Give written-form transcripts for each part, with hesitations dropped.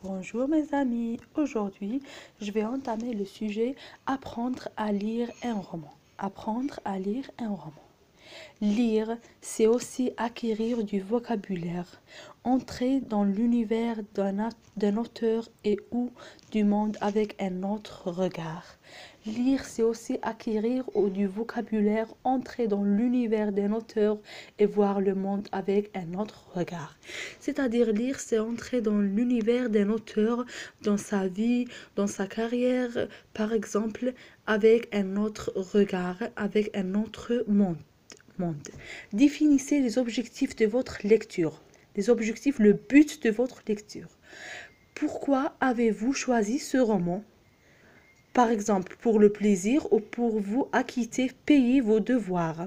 Bonjour mes amis, aujourd'hui je vais entamer le sujet apprendre à lire un roman. Apprendre à lire un roman. Lire, c'est aussi acquérir du vocabulaire, entrer dans l'univers d'un auteur et ou du monde avec un autre regard. Lire, c'est aussi acquérir du vocabulaire, entrer dans l'univers d'un auteur et voir le monde avec un autre regard. C'est-à-dire lire, c'est entrer dans l'univers d'un auteur, dans sa vie, dans sa carrière, par exemple, avec un autre regard, avec un autre monde. Définissez les objectifs de votre lecture. Les objectifs, le but de votre lecture. Pourquoi avez-vous choisi ce roman? Par exemple, pour le plaisir ou pour vous acquitter, payer vos devoirs.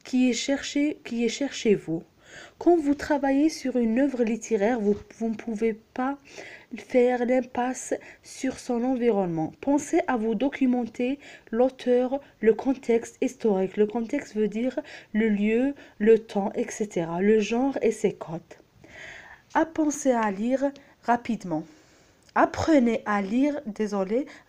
Qui est chez vous? Quand vous travaillez sur une œuvre littéraire, vous ne pouvez pas faire l'impasse sur son environnement. Pensez à vous documenter l'auteur, le contexte historique. Le contexte veut dire le lieu, le temps, etc. Le genre et ses codes. Pensez à lire rapidement. Apprenez à lire,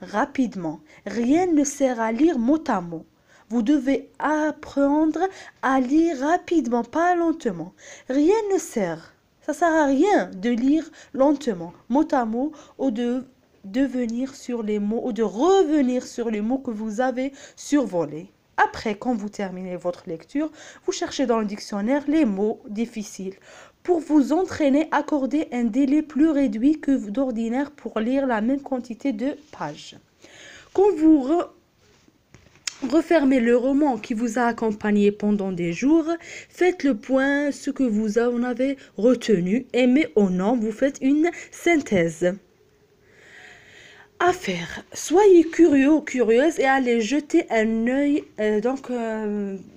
rapidement. Rien ne sert à lire mot à mot. Vous devez apprendre à lire rapidement, pas lentement. Rien ne sert. Ça sert à rien de lire lentement, mot à mot, ou de devenir sur les mots, ou de revenir sur les mots que vous avez survolés. Après, quand vous terminez votre lecture, vous cherchez dans le dictionnaire les mots difficiles. Pour vous entraîner, accordez un délai plus réduit que d'ordinaire pour lire la même quantité de pages. Quand vous refermez le roman qui vous a accompagné pendant des jours, faites le point, ce que vous en avez retenu, aimé ou non, vous faites une synthèse. À faire. Soyez curieux ou curieuse et allez jeter un œil.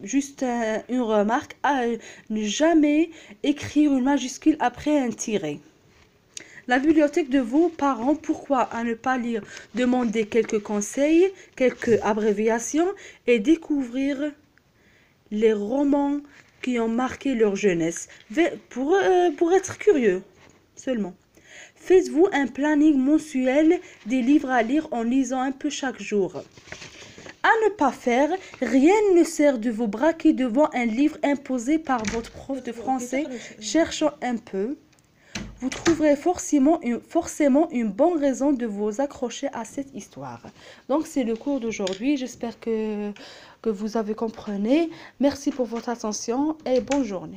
Juste une remarque, à ne jamais écrire une majuscule après un tiret. La bibliothèque de vos parents, pourquoi à ne pas lire? Demandez quelques conseils, quelques abréviations et découvrir les romans qui ont marqué leur jeunesse. Pour être curieux seulement. Faites-vous un planning mensuel des livres à lire en lisant un peu chaque jour. À ne pas faire, rien ne sert de vous braquer devant un livre imposé par votre prof de français. Cherchant un peu, vous trouverez forcément une bonne raison de vous accrocher à cette histoire. Donc c'est le cours d'aujourd'hui. J'espère que vous avez compris. Merci pour votre attention et bonne journée.